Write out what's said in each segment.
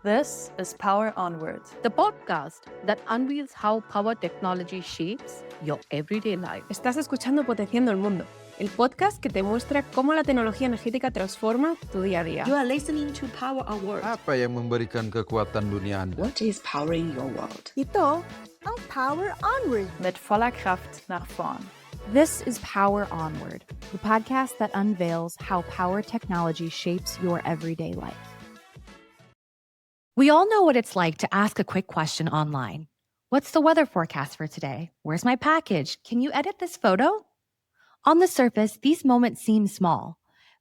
This is Power Onward. the podcast that unveils how power technology shapes your everyday life. Estás escuchando Potenciando el Mundo, el podcast que te muestra cómo la tecnología energética transforma tu día a día. You are listening to Power Onward. Apa yang memberikan kekuatan dunia Anda? What is powering your world? Ito ang Power Onward. Mit voller Kraft nach vorn. This is Power Onward, the podcast that unveils how power technology shapes your everyday life. We all know what it's like to ask a quick question online. What's the weather forecast for today? Where's my package? Can you edit this photo? On the surface, these moments seem small.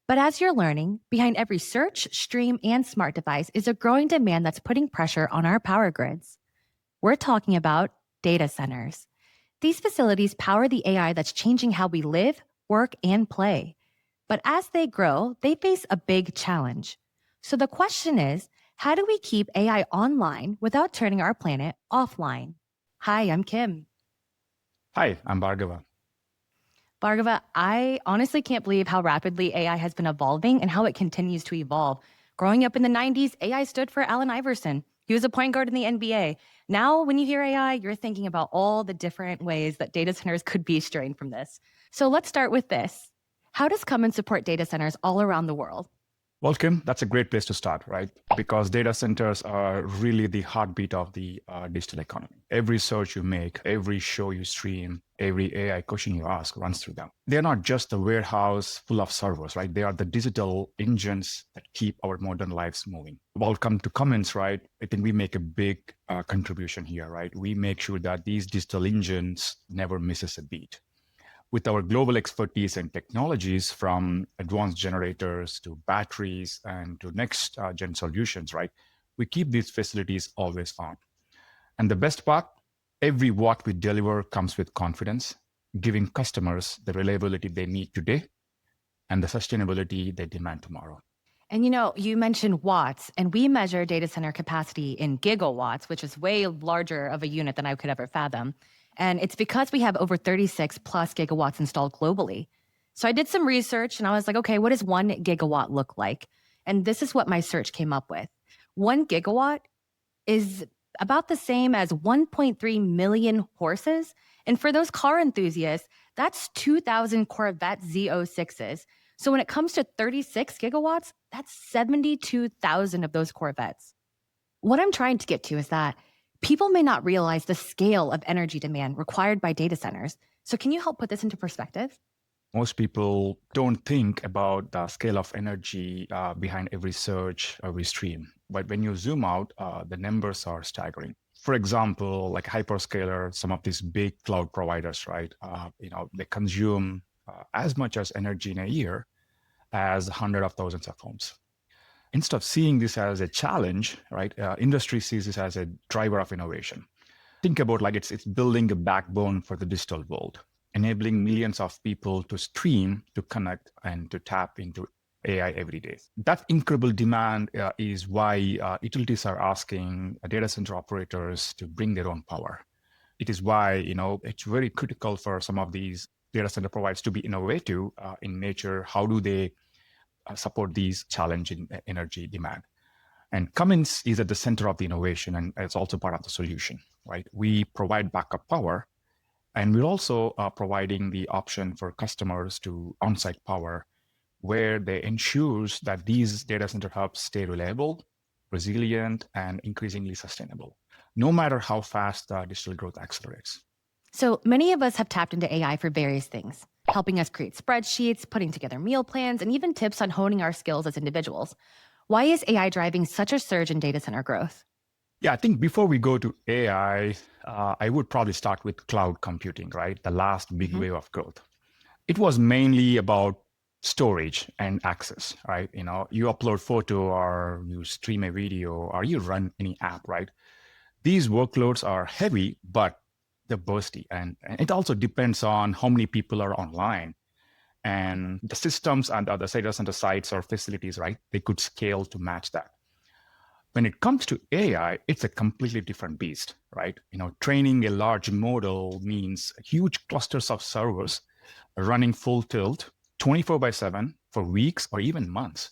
But as you're learning, behind every search, stream, and smart device is a growing demand that's putting pressure on our power grids. We're talking about data centers. These facilities power the AI that's changing how we live, work, and play. But as they grow, they face a big challenge. So the question is, how do we keep AI online without turning our planet offline? Hi, I'm Kim. Hi, I'm Bhargava. Bhargava, I honestly can't believe how rapidly AI has been evolving and how it continues to evolve. Growing up in the 90s, AI stood for Allen Iverson. He was a point guard in the NBA. Now, when you hear AI, you're thinking about all the different ways that data centers could be straying from this. So let's start with this. How does Cummins support data centers all around the world? Well, Kim, that's a great place to start, right? Because data centers are really the heartbeat of the digital economy. Every search you make, every show you stream, every AI question you ask runs through them. They're not just a warehouse full of servers, right? They are the digital engines that keep our modern lives moving. Welcome to Cummins, right? I think we make a big contribution here, right? We make sure that these digital engines never misses a beat. With our global expertise and technologies, from advanced generators to batteries and to next gen solutions, right? We keep these facilities always on. And the best part, every watt we deliver comes with confidence, giving customers the reliability they need today and the sustainability they demand tomorrow. And you mentioned watts, and we measure data center capacity in gigawatts, which is way larger of a unit than I could ever fathom. And it's because we have over 36 plus gigawatts installed globally. So I did some research and I was like, okay, what does 1 gigawatt look like? And this is what my search came up with. 1 gigawatt is about the same as 1.3 million horses. And for those car enthusiasts, that's 2,000 Corvette Z06s. So when it comes to 36 gigawatts, that's 72,000 of those Corvettes. What I'm trying to get to is that people may not realize the scale of energy demand required by data centers. So can you help put this into perspective? Most people don't think about the scale of energy behind every search, every stream. But when you zoom out, the numbers are staggering. For example, like hyperscaler, some of these big cloud providers, right? They consume as much as energy in a year as hundreds of thousands of homes. Instead of seeing this as a challenge, right, industry sees this as a driver of innovation. Think about like it's building a backbone for the digital world, enabling millions of people to stream, to connect, and to tap into AI every day. That incredible demand is why utilities are asking data center operators to bring their own power. It is why it's very critical for some of these data center providers to be innovative in nature. How do they support these challenging energy demand? And Cummins is at the center of the innovation, and it's also part of the solution, right? We provide backup power, and we're also providing the option for customers to on-site power, where they ensures that these data center hubs stay reliable, resilient, and increasingly sustainable, no matter how fast digital growth accelerates. So many of us have tapped into AI for various things, helping us create spreadsheets, putting together meal plans, and even tips on honing our skills as individuals. Why is AI driving such a surge in data center growth? Yeah, I think before we go to AI, I would probably start with cloud computing, right? The last big wave of growth. It was mainly about storage and access, right? You upload photo or you stream a video or you run any app, right? These workloads are heavy, but they're bursty. And it also depends on how many people are online. And the systems and the data center sites or facilities, right? They could scale to match that. When it comes to AI, it's a completely different beast, right? Training a large model means huge clusters of servers running full tilt 24/7 for weeks or even months.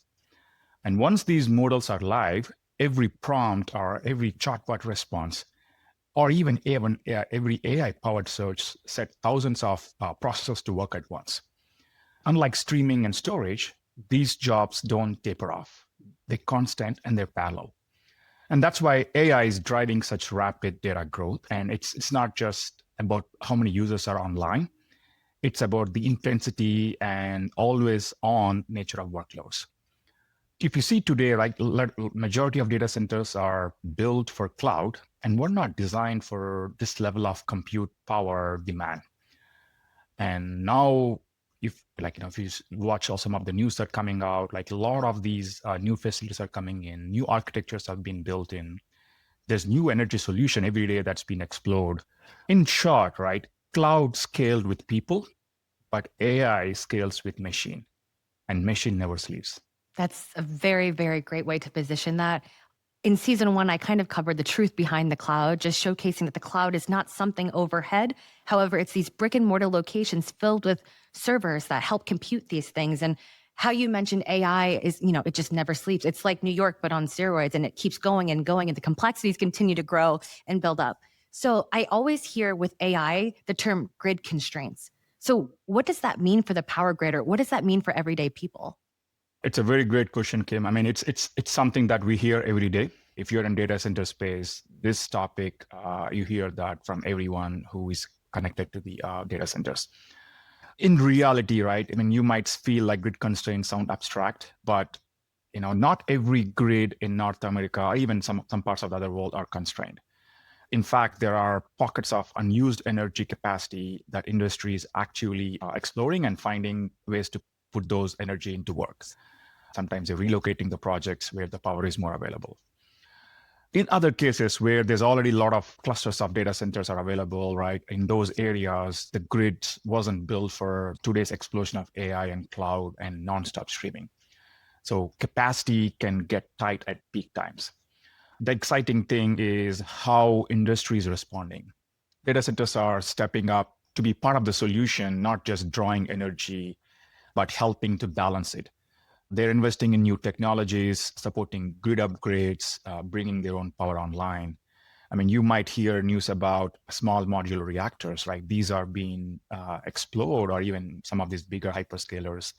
And once these models are live, every prompt or every chatbot response, or even every AI-powered search set thousands of processors to work at once. Unlike streaming and storage, these jobs don't taper off. They're constant and they're parallel. And that's why AI is driving such rapid data growth. And it's not just about how many users are online. It's about the intensity and always on nature of workloads. If you see today, like majority of data centers are built for cloud and were not designed for this level of compute power demand. And now, if you watch some of the news that are coming out, like a lot of these new facilities are coming in, new architectures have been built in. There's new energy solution every day that's been explored. In short, right, cloud scaled with people, but AI scales with machine, and machine never sleeps. That's a very, very great way to position that. In season 1, I kind of covered the truth behind the cloud, just showcasing that the cloud is not something overhead. However, it's these brick and mortar locations filled with servers that help compute these things. And how you mentioned AI is, it just never sleeps. It's like New York, but on steroids, and it keeps going and going, and the complexities continue to grow and build up. So I always hear with AI the term grid constraints. So what does that mean for the power grid, or what does that mean for everyday people? It's a very great question, Kim. I mean, it's something that we hear every day. If you're in data center space, this topic, you hear that from everyone who is connected to the data centers. In reality, right, I mean, you might feel like grid constraints sound abstract, but not every grid in North America, or even some parts of the other world, are constrained. In fact, there are pockets of unused energy capacity that industry is actually exploring and finding ways to put those energy into work. Sometimes they're relocating the projects where the power is more available. In other cases where there's already a lot of clusters of data centers are available, right, in those areas, the grid wasn't built for today's explosion of AI and cloud and nonstop streaming. So capacity can get tight at peak times. The exciting thing is how industry is responding. Data centers are stepping up to be part of the solution, not just drawing energy, but helping to balance it. They're investing in new technologies, supporting grid upgrades, bringing their own power online. I mean, you might hear news about small modular reactors, right? These are being explored, or even some of these bigger hyperscalers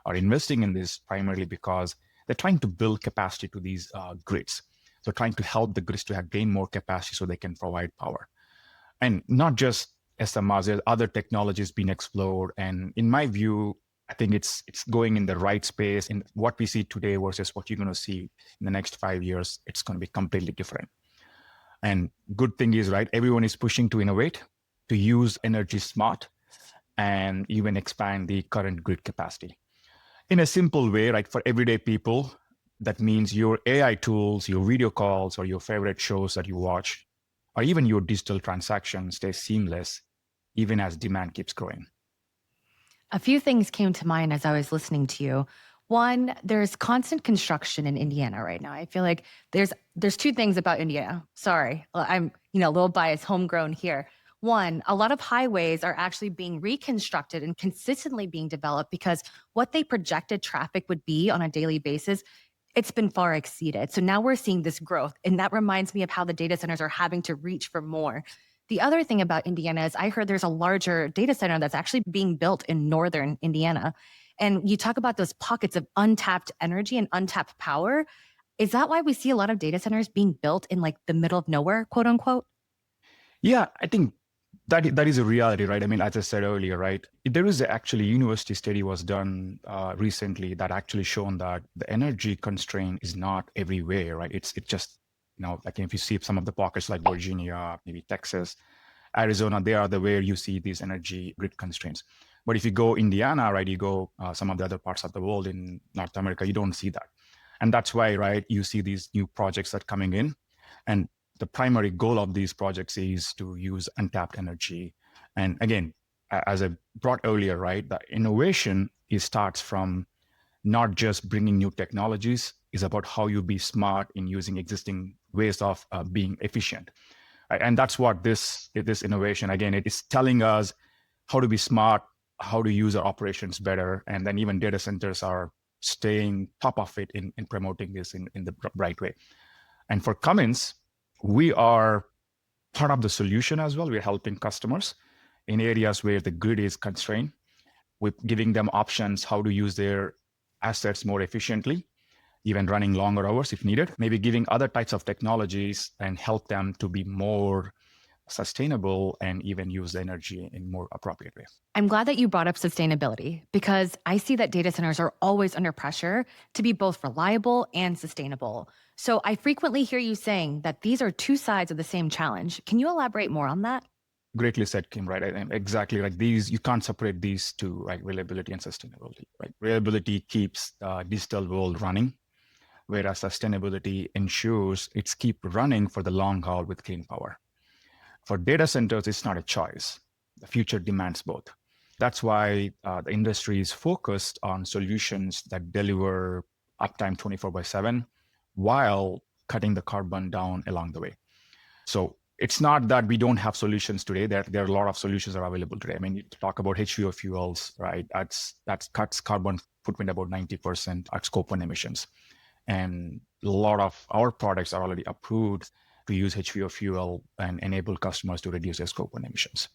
are investing in this primarily because they're trying to build capacity to these grids. So trying to help the grids to gain more capacity so they can provide power. And not just SMRs, there's other technologies being explored. And in my view, I think it's going in the right space. In what we see today versus what you're going to see in the next 5 years, it's going to be completely different. And good thing is, right, everyone is pushing to innovate, to use energy smart, and even expand the current grid capacity. In a simple way, right, for everyday people, that means your AI tools, your video calls, or your favorite shows that you watch, or even your digital transactions stay seamless, even as demand keeps growing. A few things came to mind as I was listening to you. One, there's constant construction in Indiana right now. I feel like there's two things about Indiana. Sorry, I'm a little biased, homegrown here. One, a lot of highways are actually being reconstructed and consistently being developed because what they projected traffic would be on a daily basis, it's been far exceeded. So now we're seeing this growth. And that reminds me of how the data centers are having to reach for more. The other thing about Indiana is I heard there's a larger data center that's actually being built in northern Indiana. And you talk about those pockets of untapped energy and untapped power. Is that why we see a lot of data centers being built in like the middle of nowhere, quote unquote? Yeah, I think that is a reality, right? I mean, as I said earlier, right, there is actually a university study was done recently that actually shown that the energy constraint is not everywhere, right? It's just, like if you see some of the pockets like Virginia, maybe Texas, Arizona, they are where you see these energy grid constraints. But if you go Indiana, right, you go some of the other parts of the world in North America, you don't see that. And that's why, right, you see these new projects that are coming in. And the primary goal of these projects is to use untapped energy. And again, as I brought earlier, right, the innovation starts from not just bringing new technologies, is about how you be smart in using existing ways of being efficient. And that's what this innovation, again, it is telling us how to be smart, how to use our operations better. And then even data centers are staying top of it in promoting this in the right way. And for Cummins, we are part of the solution as well. We're helping customers in areas where the grid is constrained. We're giving them options how to use their assets more efficiently, even running longer hours if needed, maybe giving other types of technologies and help them to be more sustainable and even use the energy in more appropriate way. I'm glad that you brought up sustainability because I see that data centers are always under pressure to be both reliable and sustainable. So I frequently hear you saying that these are two sides of the same challenge. Can you elaborate more on that? Greatly said, Kim, right? Exactly, like these, you can't separate these two, right? Reliability and sustainability, right? Reliability keeps the digital world running, whereas sustainability ensures it's keep running for the long haul with clean power. For data centers, it's not a choice. The future demands both. That's why the industry is focused on solutions that deliver uptime 24/7 while cutting the carbon down along the way. So it's not that we don't have solutions today. There are a lot of solutions that are available today. I mean, you talk about HVO fuels, right? That cuts carbon footprint about 90% at Scope 1 emissions. And a lot of our products are already approved to use HVO fuel and enable customers to reduce their Scope 1 emissions.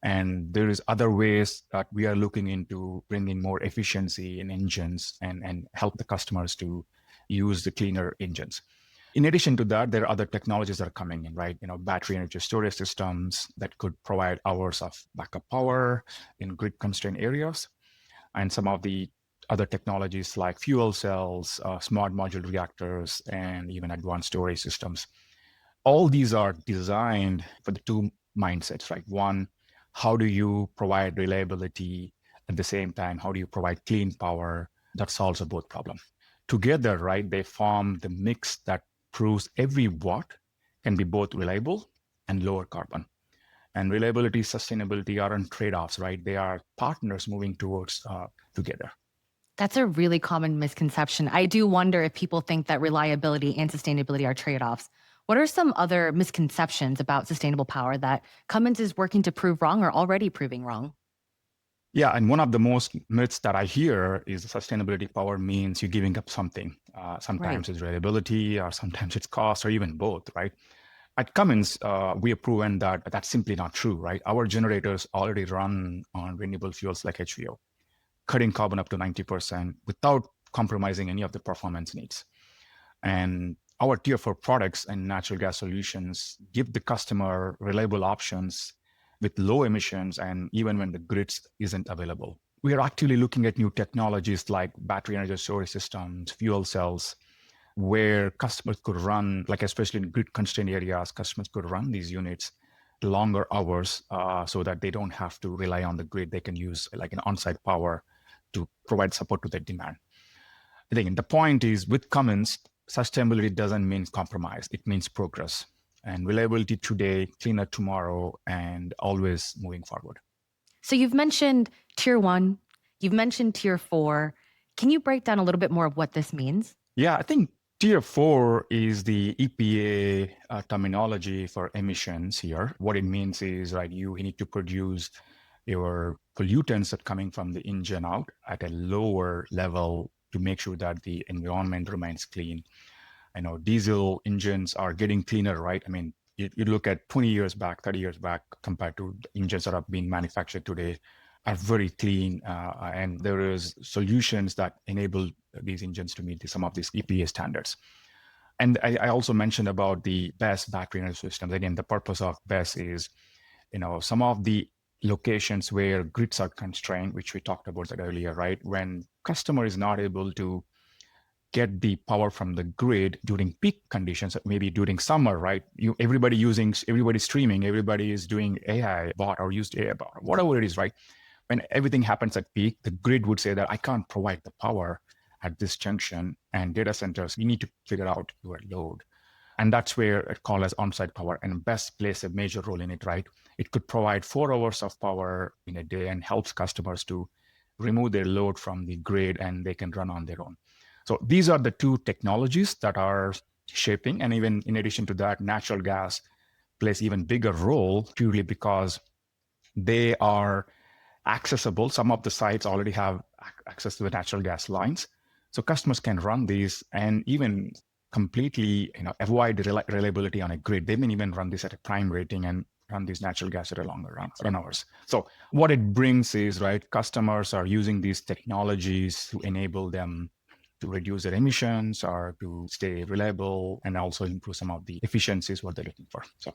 And there is other ways that we are looking into bringing more efficiency in engines and help the customers to use the cleaner engines. In addition to that, there are other technologies that are coming in, right? Battery energy storage systems that could provide hours of backup power in grid constrained areas. And some of the other technologies like fuel cells, smart modular reactors, and even advanced storage systems. All these are designed for the two mindsets, right? One, how do you provide reliability at the same time? How do you provide clean power that solves a both problem? Together, right, they form the mix that proves every watt can be both reliable and lower carbon. And reliability, sustainability aren't trade-offs, right? They are partners moving towards together. That's a really common misconception. I do wonder if people think that reliability and sustainability are trade-offs. What are some other misconceptions about sustainable power that Cummins is working to prove wrong or already proving wrong? Yeah, and one of the most myths that I hear is sustainability power means you're giving up something. Sometimes it's reliability, or sometimes it's cost, or even both, right? At Cummins, we have proven that that's simply not true, right? Our generators already run on renewable fuels like HVO, cutting carbon up to 90% without compromising any of the performance needs. And our Tier 4 products and natural gas solutions give the customer reliable options with low emissions and even when the grid isn't available. We are actively looking at new technologies like battery energy storage systems, fuel cells, where customers could run, like especially in grid constrained areas, customers could run these units longer hours so that they don't have to rely on the grid. They can use like an on-site power to provide support to their demand. I think the point is with Cummins, sustainability doesn't mean compromise. It means progress and reliability today, cleaner tomorrow, and always moving forward. So you've mentioned Tier 1, you've mentioned Tier 4. Can you break down a little bit more of what this means? Yeah, I think Tier 4 is the EPA terminology for emissions here. What it means is, right, you need to produce your pollutants that are coming from the engine out at a lower level to make sure that the environment remains clean. I know diesel engines are getting cleaner, right? I mean, you look at 20 years back, 30 years back, compared to the engines that are being manufactured today are very clean. And there is solutions that enable these engines to meet some of these EPA standards. And I also mentioned about the BESS battery energy systems. Again, the purpose of BESS is, some of the locations where grids are constrained, which we talked about that earlier, right? When customer is not able to get the power from the grid during peak conditions, maybe during summer, right? Everybody's streaming, everybody is doing AI bot or used AI bot, whatever it is, right? When everything happens at peak, the grid would say that I can't provide the power at this junction, and data centers, you need to figure out your load. And that's where it calls as on-site power, and BESS plays a major role in it, right? It could provide 4 hours of power in a day and helps customers to remove their load from the grid and they can run on their own. So these are the two technologies that are shaping. And even in addition to that, natural gas plays even bigger role purely because they are accessible. Some of the sites already have access to the natural gas lines. So customers can run these and even completely avoid reliability on a grid. They may even run this at a prime rating and run these natural gas at a longer run hours. So what it brings is, right, customers are using these technologies to enable them to reduce their emissions or to stay reliable and also improve some of the efficiencies what they're looking for. So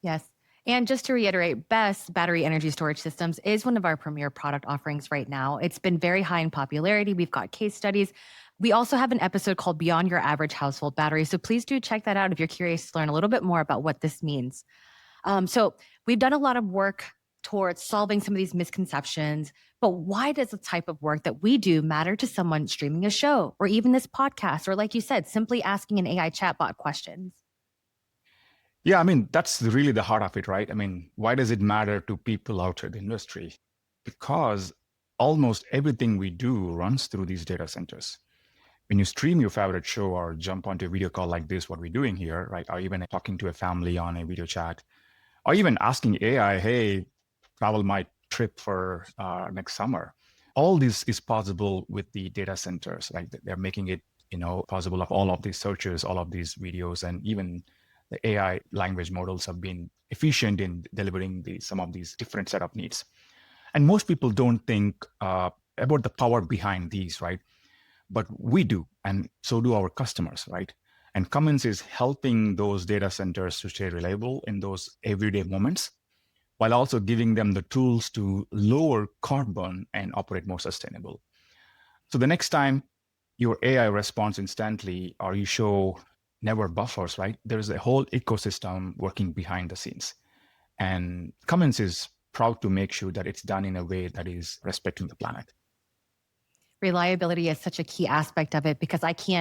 Yes. And just to reiterate, BESS, battery energy storage systems, is one of our premier product offerings right now. It's been very high in popularity. We've got case studies. We also have an episode called Beyond Your Average Household Battery. So please do check that out if you're curious to learn a little bit more about what this means. So we've done a lot of work towards solving some of these misconceptions. But why does the type of work that we do matter to someone streaming a show or even this podcast, or like you said, simply asking an AI chatbot questions? yeah, I mean, that's really the heart of it, right? I mean, why does it matter to people outside the industry? Because almost everything we do runs through these data centers. When you stream your favorite show or jump onto a video call like this, what we're doing here, right? Or even talking to a family on a video chat, or even asking AI, hey, travel my trip for next summer. All this is possible with the data centers, right? They're making it, possible of all of these searches, all of these videos, and even the AI language models have been efficient in delivering some of these different set of needs. And most people don't think about the power behind these, right? But we do, and so do our customers, right? And Cummins is helping those data centers to stay reliable in those everyday moments, while also giving them the tools to lower carbon and operate more sustainable. So the next time your AI responds instantly or you show never buffers, right? There's a whole ecosystem working behind the scenes. And Cummins is proud to make sure that it's done in a way that is respecting the planet. Reliability is such a key aspect of it because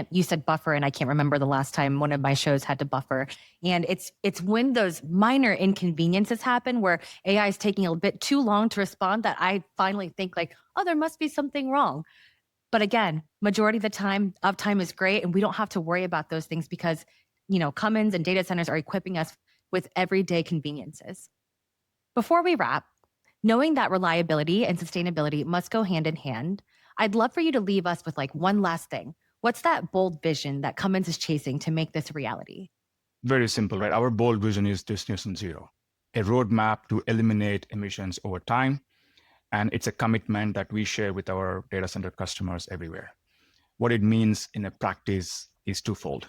you said buffer, and I can't remember the last time one of my shows had to buffer. And it's when those minor inconveniences happen where AI is taking a bit too long to respond that I finally think like, oh, there must be something wrong. But again, majority of the time, uptime is great, and we don't have to worry about those things because, Cummins and data centers are equipping us with everyday conveniences. Before we wrap, knowing that reliability and sustainability must go hand in hand, I'd love for you to leave us with one last thing. What's that bold vision that Cummins is chasing to make this a reality? Very simple, right? Our bold vision is Destination Zero, a roadmap to eliminate emissions over time. And it's a commitment that we share with our data center customers everywhere. What it means in a practice is twofold.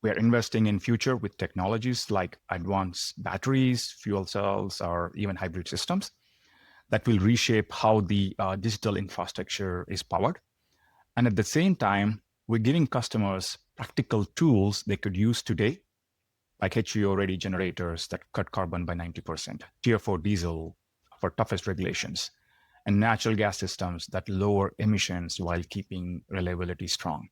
We are investing in future with technologies like advanced batteries, fuel cells, or even hybrid systems that will reshape how the digital infrastructure is powered. And at the same time, we're giving customers practical tools they could use today, like HVO-ready generators that cut carbon by 90%, Tier 4 diesel for toughest regulations, and natural gas systems that lower emissions while keeping reliability strong.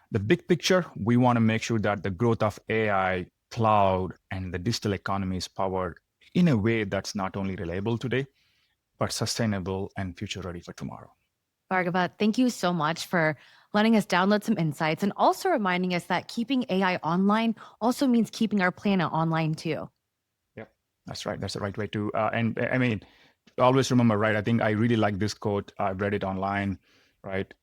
The big picture, we want to make sure that the growth of AI, cloud, and the digital economy is powered in a way that's not only reliable today, but sustainable and future ready for tomorrow. Bhargava, thank you so much for letting us download some insights and also reminding us that keeping AI online also means keeping our planet online too. Yep, that's right. That's the right way to, and I mean, always remember, right? I think I really like this quote. I've read it online, right?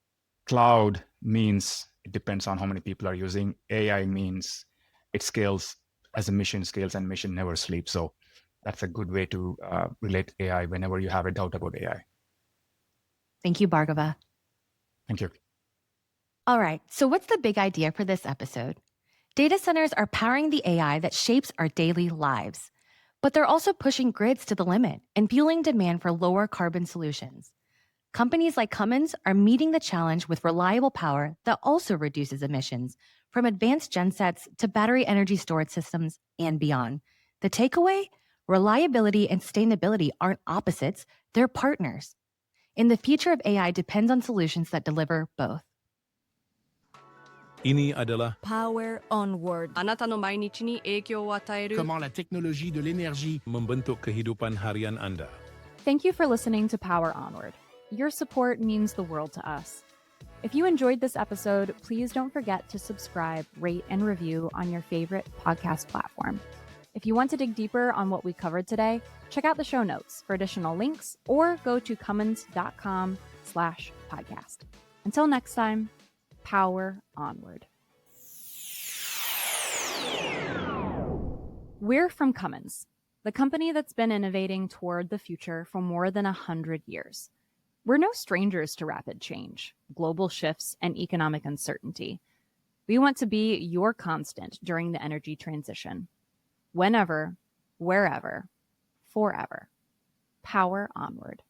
Cloud means it depends on how many people are using. AI means it scales as a mission scales, and mission never sleeps. So that's a good way to relate AI whenever you have a doubt about AI. Thank you, Bhargava. Thank you. All right, so what's the big idea for this episode? Data centers are powering the AI that shapes our daily lives, but they're also pushing grids to the limit and fueling demand for lower carbon solutions. Companies like Cummins are meeting the challenge with reliable power that also reduces emissions, from advanced gensets to battery energy storage systems and beyond. The takeaway? Reliability and sustainability aren't opposites, they're partners. And the future of AI depends on solutions that deliver both. Ini adalah Power Onward. Comment la technologie de l'énergie membentuk kehidupan harian Anda. Thank you for listening to Power Onward. Your support means the world to us. If you enjoyed this episode, please don't forget to subscribe, rate, and review on your favorite podcast platform. If you want to dig deeper on what we covered today, check out the show notes for additional links or go to cummins.com/podcast. Until next time, Power Onward. We're from Cummins, the company that's been innovating toward the future for more than 100 years. We're no strangers to rapid change, global shifts, and economic uncertainty. We want to be your constant during the energy transition. Whenever, wherever, forever. Power onward.